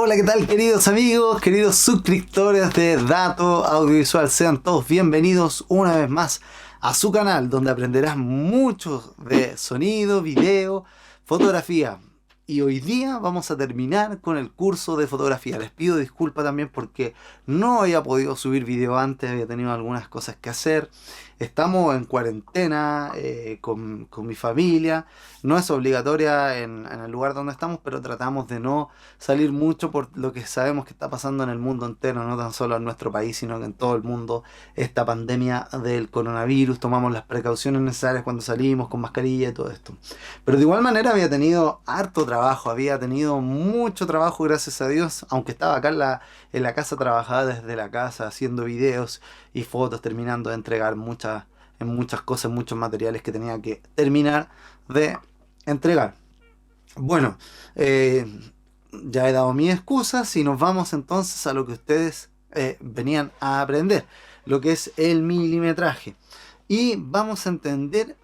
Hola, ¿qué tal, queridos amigos, queridos suscriptores de Dato Audiovisual? Sean todos bienvenidos una vez más a su canal, donde aprenderás mucho de sonido, video, fotografía. Y hoy día vamos a terminar con el curso de fotografía. Les pido disculpas también porque no había podido subir video antes, había tenido algunas cosas que hacer. Estamos en cuarentena con mi familia. No es obligatoria en el lugar donde estamos, pero tratamos de no salir mucho por lo que sabemos que está pasando en el mundo entero, no tan solo en nuestro país, sino que en todo el mundo, esta pandemia del coronavirus. Tomamos las precauciones necesarias cuando salimos con mascarilla y todo esto. Pero de igual manera había tenido harto trabajo, había tenido mucho trabajo, gracias a Dios, aunque estaba acá en la casa, trabajaba desde la casa haciendo videos y fotos, terminando de entregar muchas cosas, muchos materiales que tenía que terminar de entregar. Bueno, ya he dado mis excusas y nos vamos entonces a lo que ustedes venían a aprender, lo que es el milimetraje. Y vamos a entender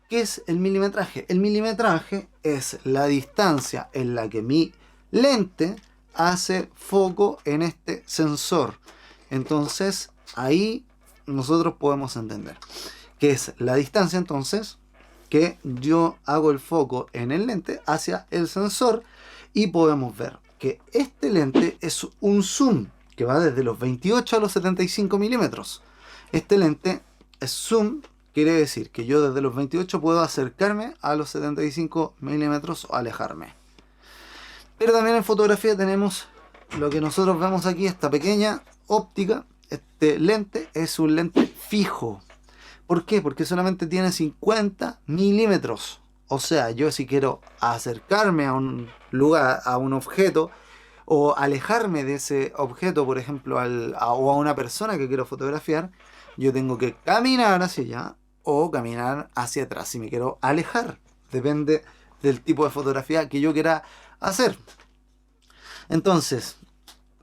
qué es el milimetraje. El milimetraje es la distancia en la que mi lente hace foco en este sensor. Entonces ahí nosotros podemos entender que es la distancia entonces que yo hago el foco en el lente hacia el sensor, y podemos ver que este lente es un zoom que va desde los 28 a los 75 milímetros. Este lente es zoom, quiere decir que yo desde los 28 puedo acercarme a los 75 milímetros o alejarme. Pero también en fotografía tenemos lo que nosotros vemos aquí, esta pequeña óptica. Este lente es un lente fijo. ¿Por qué? Porque solamente tiene 50 milímetros. O sea, yo si quiero acercarme a un lugar, a un objeto, o alejarme de ese objeto, por ejemplo, o a una persona que quiero fotografiar, yo tengo que caminar hacia allá o caminar hacia atrás si me quiero alejar. Depende del tipo de fotografía que yo quiera hacer. Entonces,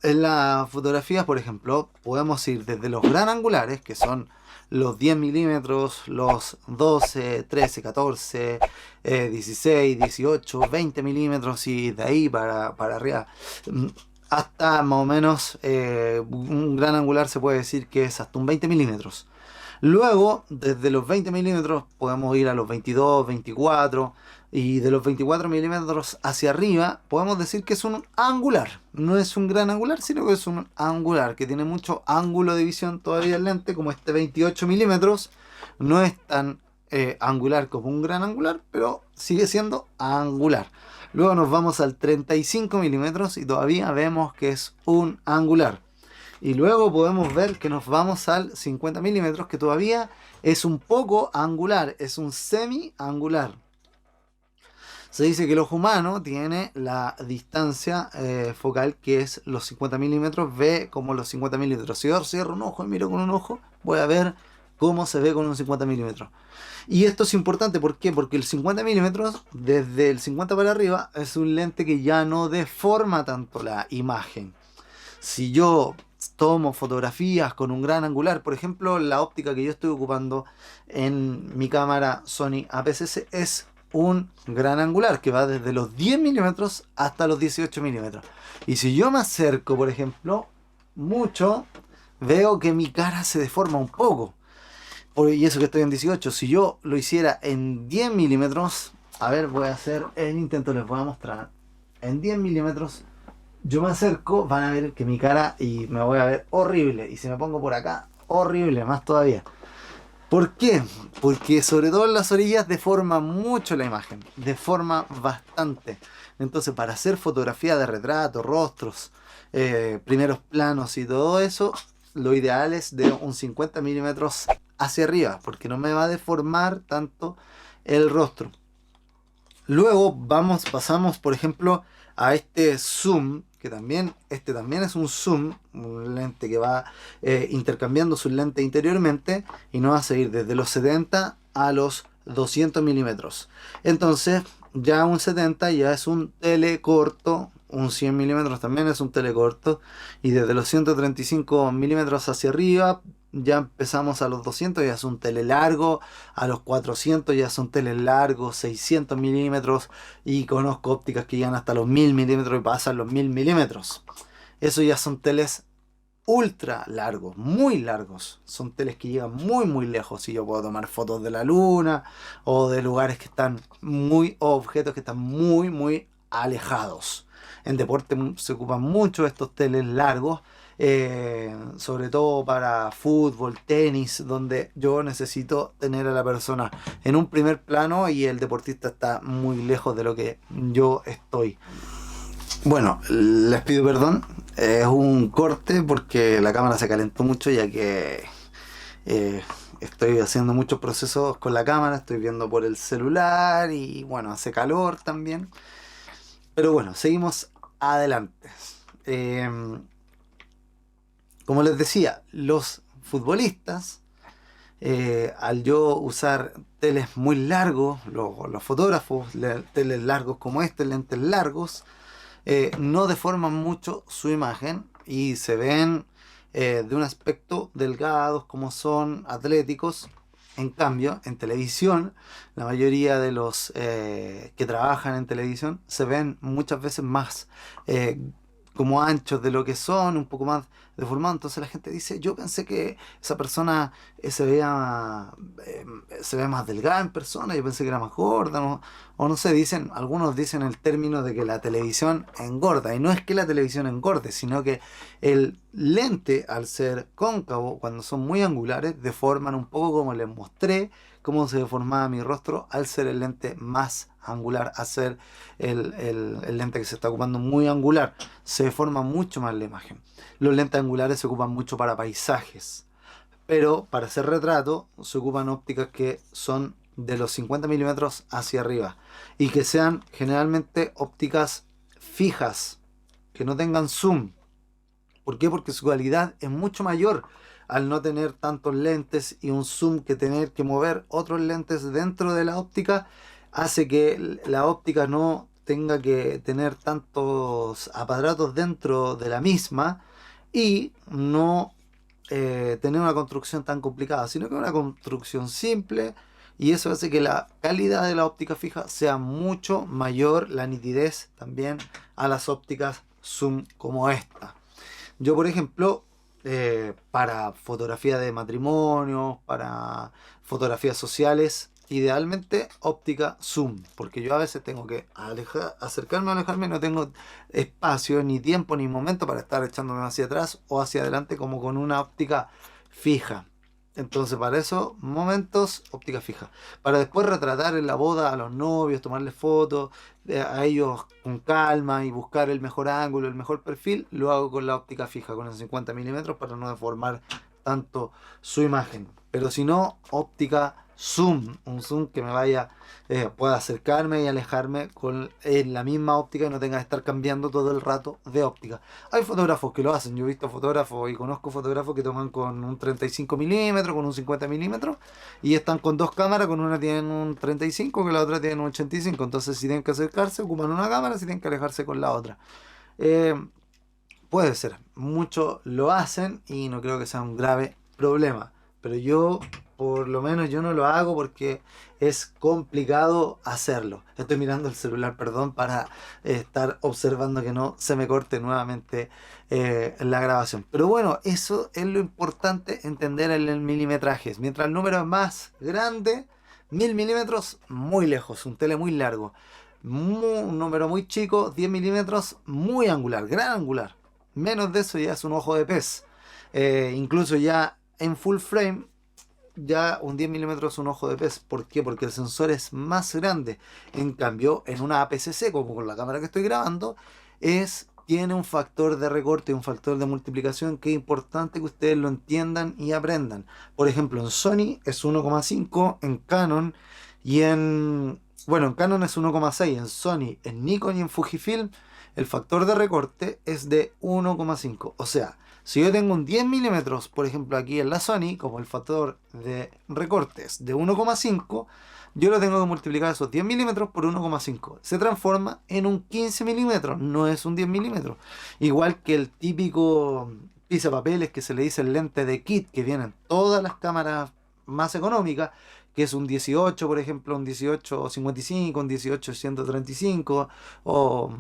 en las fotografías, por ejemplo, podemos ir desde los gran angulares, que son los 10 milímetros, los 12, 13, 14, 16, 18, 20 milímetros, y de ahí para arriba, hasta más o menos un gran angular se puede decir que es hasta un 20 milímetros. Luego, desde los 20 milímetros podemos ir a los 22, 24, y de los 24 milímetros hacia arriba podemos decir que es un angular. No es un gran angular, sino que es un angular, que tiene mucho ángulo de visión todavía el lente, como este 28 milímetros. No es tan angular como un gran angular, pero sigue siendo angular. Luego nos vamos al 35 milímetros y todavía vemos que es un angular. Y luego podemos ver que nos vamos al 50 milímetros, que todavía es un poco angular, es un semi-angular. Se dice que el ojo humano tiene la distancia focal, que es los 50 milímetros, ve como los 50 milímetros. Si yo cierro un ojo y miro con un ojo, voy a ver cómo se ve con un 50 milímetros. Y esto es importante, ¿por qué? Porque el 50 milímetros, desde el 50 para arriba, es un lente que ya no deforma tanto la imagen. Si yo tomo fotografías con un gran angular, por ejemplo, la óptica que yo estoy ocupando en mi cámara Sony APS-C es un gran angular que va desde los 10 milímetros hasta los 18 milímetros. Y si yo me acerco, por ejemplo, mucho, veo que mi cara se deforma un poco. Y eso que estoy en 18. Si yo lo hiciera en 10 milímetros, a ver, voy a hacer el intento, les voy a mostrar. En 10 milímetros, yo me acerco, van a ver que mi cara, y me voy a ver horrible. Y si me pongo por acá, horrible, más todavía. ¿Por qué? Porque sobre todo en las orillas deforma mucho la imagen, deforma bastante. Entonces, para hacer fotografía de retrato, rostros, primeros planos y todo eso, lo ideal es de un 50 milímetros hacia arriba, porque no me va a deformar tanto el rostro. Luego pasamos, por ejemplo, a este zoom, que también es un zoom, un lente que va intercambiando sus lentes interiormente, y nos hace ir desde los 70 a los 200 milímetros. Entonces ya un 70 ya es un telecorto, un 100 milímetros también es un telecorto, y desde los 135 milímetros hacia arriba ya empezamos a los 200, ya es un tele largo, a los 400 ya son teles largos, 600 milímetros, y conozco ópticas que llegan hasta los 1000 milímetros y pasan los 1000 milímetros. Eso ya son teles ultra largos, muy largos. Son teles que llegan muy muy lejos y yo puedo tomar fotos de la luna o de lugares que están muy, o objetos que están muy muy alejados. En deporte se ocupan mucho estos teles largos, sobre todo para fútbol, tenis, donde yo necesito tener a la persona en un primer plano y el deportista está muy lejos de lo que yo estoy. Bueno, les pido perdón, es un corte porque la cámara se calentó mucho, ya que estoy haciendo muchos procesos con la cámara, estoy viendo por el celular y bueno, hace calor también. Pero bueno, seguimos adelante. Eh, Como les decía, los futbolistas, al yo usar teles muy largos, los fotógrafos, teles largos como este, lentes largos, no deforman mucho su imagen y se ven de un aspecto delgados, como son atléticos. En cambio, en televisión, la mayoría de los que trabajan en televisión se ven muchas veces más como anchos de lo que son, un poco más deformados. Entonces la gente dice, yo pensé que esa persona eh, se ve más delgada en persona, yo pensé que era más gorda, ¿no? O no sé, dicen, algunos dicen el término de que la televisión engorda, y no es que la televisión engorde, sino que el lente, al ser cóncavo, cuando son muy angulares, deforman un poco, como les mostré cómo se deformaba mi rostro al ser el lente más angular, a ser el lente que se está ocupando muy angular, se deforma mucho más la imagen. Los lentes angulares se ocupan mucho para paisajes, pero para hacer retrato se ocupan ópticas que son de los 50 milímetros hacia arriba y que sean generalmente ópticas fijas, que no tengan zoom. ¿Por qué? Porque su calidad es mucho mayor al no tener tantos lentes, y un zoom que tener que mover otros lentes dentro de la óptica hace que la óptica no tenga que tener tantos aparatos dentro de la misma y no tener una construcción tan complicada, sino que una construcción simple, y eso hace que la calidad de la óptica fija sea mucho mayor, la nitidez también, a las ópticas zoom como esta. Yo, por ejemplo, para fotografía de matrimonio, para fotografías sociales, idealmente óptica zoom, porque yo a veces tengo que acercarme o alejarme, no tengo espacio, ni tiempo, ni momento para estar echándome hacia atrás o hacia adelante como con una óptica fija. Entonces, para esos momentos, óptica fija. Para después retratar en la boda a los novios, tomarles fotos a ellos con calma y buscar el mejor ángulo, el mejor perfil, lo hago con la óptica fija, con el 50 milímetros, para no deformar tanto su imagen. Pero si no, óptica zoom, un zoom que me vaya, pueda acercarme y alejarme con la misma óptica y no tenga que estar cambiando todo el rato de óptica. Hay fotógrafos que lo hacen, yo he visto fotógrafos y conozco fotógrafos que toman con un 35 milímetros, con un 50 milímetros, y están con dos cámaras, con una tienen un 35, que la otra tiene un 85, entonces si tienen que acercarse ocupan una cámara, si tienen que alejarse con la otra. Eh, Puede ser, muchos lo hacen y no creo que sea un grave problema, pero yo, por lo menos yo no lo hago porque es complicado hacerlo. Estoy mirando el celular, perdón, para estar observando que no se me corte nuevamente la grabación. Pero bueno, eso es lo importante, entender el milimetraje. Mientras el número es más grande, 1000 milímetros, muy lejos, un tele muy largo. Un número muy chico, 10 milímetros, muy angular, gran angular. Menos de eso ya es un ojo de pez. Incluso ya en full frame, ya un 10 milímetros es un ojo de pez. ¿Por qué? Porque el sensor es más grande. En cambio, en una APS-C, como con la cámara que estoy grabando, tiene un factor de recorte, un factor de multiplicación que es importante que ustedes lo entiendan y aprendan. Por ejemplo, en Sony es 1,5, en Canon y bueno, en Canon es 1,6, en Sony, en Nikon y en Fujifilm el factor de recorte es de 1,5. O sea, si yo tengo un 10 milímetros, por ejemplo, aquí en la Sony, como el factor de recorte es de 1,5, yo lo tengo que multiplicar esos 10 milímetros por 1,5. Se transforma en un 15 milímetros, no es un 10 milímetros. Igual que el pisapapeles que se le dice el lente de kit, que vienen todas las cámaras más económicas, que es un 18, por ejemplo, un 18-55, un 18-135, o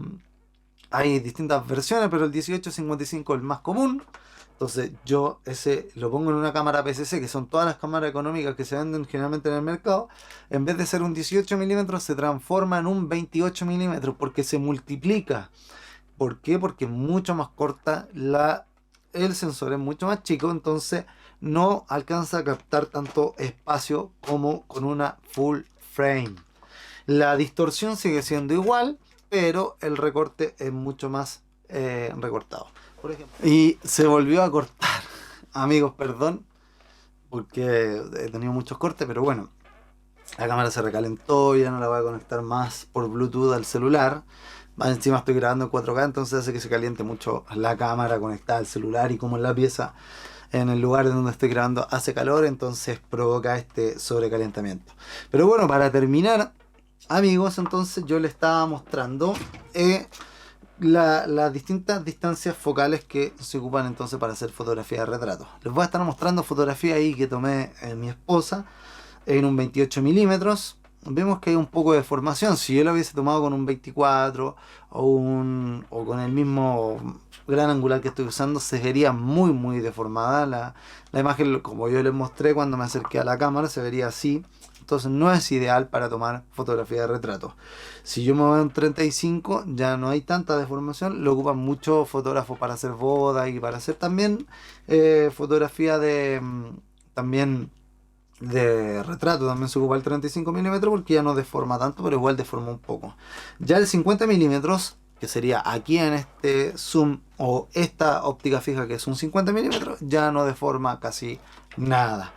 hay distintas versiones, pero el 18-55 es el más común. Entonces yo ese lo pongo en una cámara PCC, que son todas las cámaras económicas que se venden generalmente en el mercado. En vez de ser un 18 milímetros, se transforma en un 28 milímetros porque se multiplica. ¿Por qué? Porque es mucho más corta el sensor, es mucho más chico, entonces no alcanza a captar tanto espacio como con una full frame. La distorsión sigue siendo igual, pero el recorte es mucho más recortado. Por ejemplo. Y se volvió a cortar. Amigos, perdón, porque he tenido muchos cortes, pero bueno, la cámara se recalentó, ya no la voy a conectar más por Bluetooth al celular. Más encima estoy grabando en 4K, entonces hace que se caliente mucho la cámara conectada al celular, y como en la pieza, en el lugar donde estoy grabando, hace calor, entonces provoca este sobrecalentamiento. Pero bueno, para terminar, amigos, entonces yo les estaba mostrando las distintas distancias focales que se ocupan entonces para hacer fotografía de retrato. Les voy a estar mostrando fotografía ahí que tomé mi esposa en un 28 milímetros. Vemos que hay un poco de deformación. Si yo lo hubiese tomado con un 24 o con el mismo gran angular que estoy usando, se vería muy deformada la imagen. Como yo les mostré cuando me acerqué a la cámara, se vería así. Entonces no es ideal para tomar fotografía de retrato. Si yo me voy a un 35, ya no hay tanta deformación. Lo ocupan muchos fotógrafos para hacer bodas y para hacer también fotografía también de retrato. También se ocupa el 35 milímetros porque ya no deforma tanto, pero igual deforma un poco. Ya el 50 milímetros, que sería aquí en este zoom o esta óptica fija, que es un 50 milímetros, ya no deforma casi nada.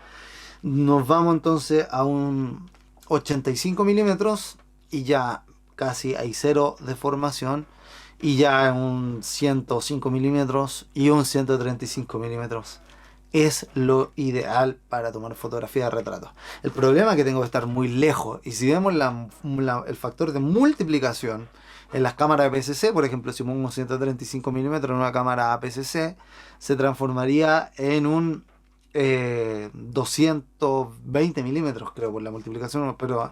Nos vamos entonces a un 85 milímetros y ya casi hay cero deformación. Y ya un 105 milímetros y un 135 milímetros es lo ideal para tomar fotografía de retrato. El problema es que tengo que estar muy lejos. Y si vemos el factor de multiplicación en las cámaras APS-C, por ejemplo, si pongo 135 milímetros en una cámara APS-C, se transformaría en un 220 milímetros, creo, por la multiplicación, pero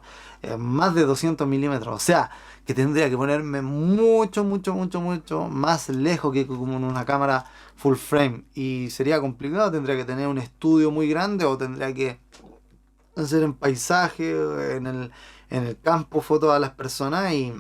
más de 200 milímetros. O sea, que tendría que ponerme mucho más lejos que como en una cámara full frame. Y sería complicado, tendría que tener un estudio muy grande o tendría que hacer en paisaje, en el campo, fotos a las personas y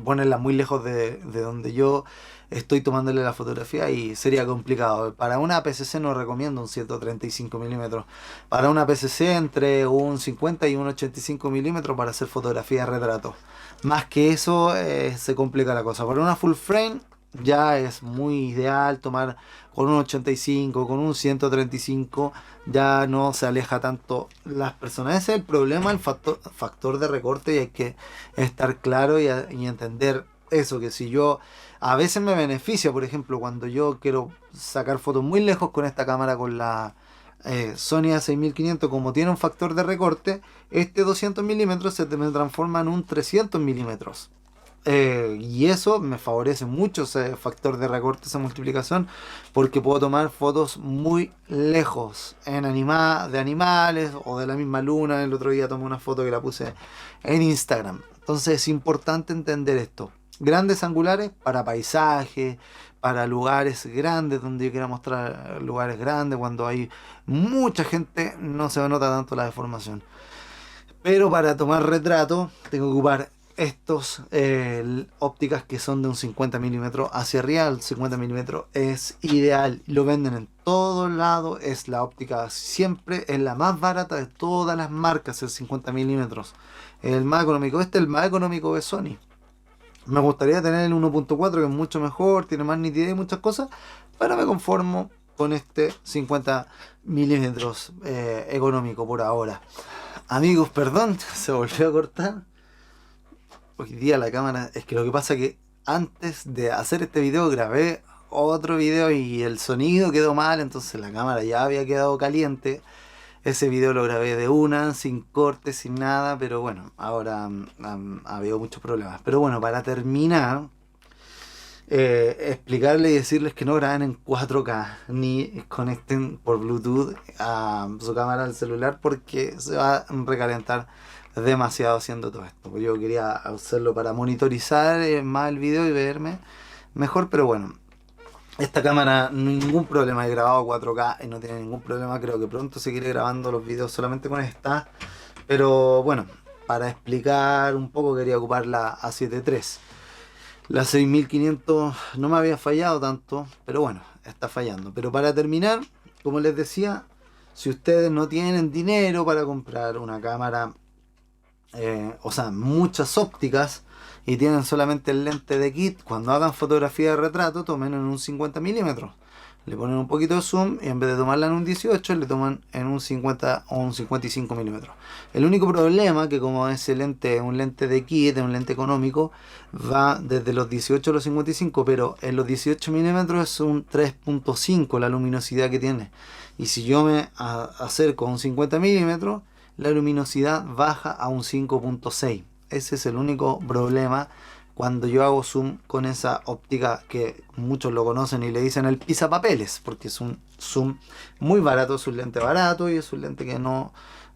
ponerla muy lejos de donde yo estoy tomándole la fotografía, y sería complicado. Para una APS-C no recomiendo un 135 milímetros. Para una APS-C entre un 50 y un 85 milímetros para hacer fotografía de retrato. Más que eso se complica la cosa. Para una full frame ya es muy ideal tomar con un 85, con un 135, ya no se aleja tanto las personas. Ese es el problema, el factor de recorte, y hay que estar claro y entender eso, que si yo a veces me beneficia, por ejemplo, cuando yo quiero sacar fotos muy lejos con esta cámara, con la Sony A6500, como tiene un factor de recorte, este 200 milímetros se me transforma en un 300 milímetros. Y eso me favorece mucho, ese factor de recorte, esa multiplicación, porque puedo tomar fotos muy lejos de animales o de la misma luna. El otro día tomé una foto que la puse en Instagram. Entonces es importante entender esto. Grandes angulares para paisajes, para lugares grandes, donde yo quiera mostrar lugares grandes, cuando hay mucha gente no se nota tanto la deformación. Pero para tomar retrato tengo que ocupar estos ópticas que son de un 50 milímetros hacia arriba. El 50 milímetros es ideal, lo venden en todos lados, es la óptica siempre, es la más barata de todas las marcas, el 50 milímetros, el más económico. Este es el más económico de Sony. Me gustaría tener el 1.4, que es mucho mejor, tiene más nitidez y muchas cosas, pero me conformo con este 50 milímetros económico por ahora. Amigos, perdón, se volvió a cortar. Hoy día la cámara, es que lo que pasa es que antes de hacer este video grabé otro video y el sonido quedó mal, entonces la cámara ya había quedado caliente. Ese video lo grabé de una, sin corte, sin nada, pero bueno, ahora ha habido muchos problemas. Pero bueno, para terminar, explicarles y decirles que no graben en 4K ni conecten por Bluetooth a su cámara del celular porque se va a recalentar demasiado haciendo todo esto. Pues yo quería hacerlo para monitorizar más el video y verme mejor, pero bueno, esta cámara ningún problema, he grabado 4K y no tiene ningún problema. Creo que pronto seguiré grabando los videos solamente con esta, pero bueno, para explicar un poco quería ocupar la A7 III. La 6500 no me había fallado tanto, pero bueno, está fallando. Pero para terminar, como les decía, si ustedes no tienen dinero para comprar una cámara, o sea, muchas ópticas, y tienen solamente el lente de kit, cuando hagan fotografía de retrato, tomen en un 50 milímetros. Le ponen un poquito de zoom y en vez de tomarla en un 18, le toman en un 50 o un 55 milímetros. El único problema que como ese lente es un lente de kit, es un lente económico, va desde los 18 a los 55, pero en los 18 milímetros es un 3.5 la luminosidad que tiene. Y si yo me acerco a un 50 milímetros, la luminosidad baja a un 5.6. Ese es el único problema cuando yo hago zoom con esa óptica que muchos lo conocen y le dicen el pisapapeles, porque es un zoom muy barato, es un lente barato y es un lente que no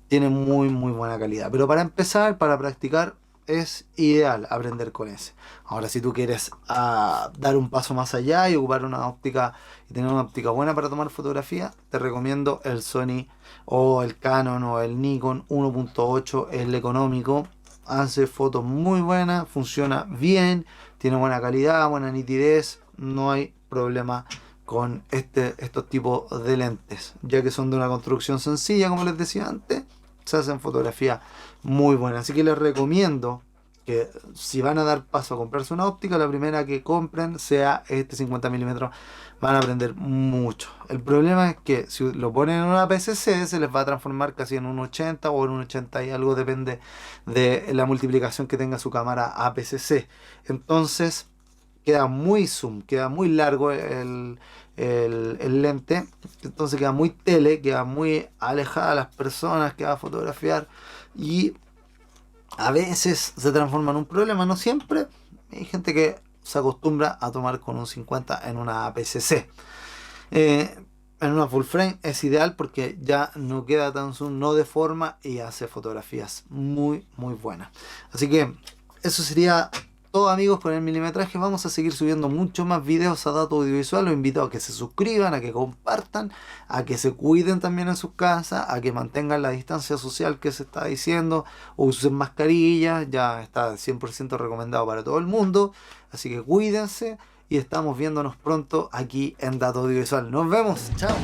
tiene muy buena calidad. Pero para empezar, para practicar, es ideal aprender con ese. Ahora, si tú quieres dar un paso más allá y ocupar una óptica y tener una óptica buena para tomar fotografía, te recomiendo el Sony o el Canon o el Nikon 1.8, el económico. Hace fotos muy buenas, funciona bien, tiene buena calidad, buena nitidez, no hay problema con estos tipos de lentes, ya que son de una construcción sencilla, como les decía antes, se hacen fotografías muy buenas. Así que les recomiendo que si van a dar paso a comprarse una óptica, la primera que compren sea este 50 milímetros, van a aprender mucho. El problema es que si lo ponen en una PCC se les va a transformar casi en un 80 o en un 80 y algo, depende de la multiplicación que tenga su cámara APS-C. Entonces queda muy zoom, queda muy largo el lente, entonces queda muy tele, queda muy alejada de las personas que va a fotografiar y a veces se transforma en un problema, no siempre. Hay gente que se acostumbra a tomar con un 50 en una APS-C. En una full frame es ideal porque ya no queda tan zoom, no deforma y hace fotografías muy buenas. Así que eso sería todo, amigos, con el milimetraje. Vamos a seguir subiendo mucho más videos a Dato Audiovisual. Los invito a que se suscriban, a que compartan, a que se cuiden también en sus casas, a que mantengan la distancia social que se está diciendo, o usen mascarillas, ya está 100% recomendado para todo el mundo. Así que cuídense y estamos viéndonos pronto aquí en Dato Audiovisual. Nos vemos, chao.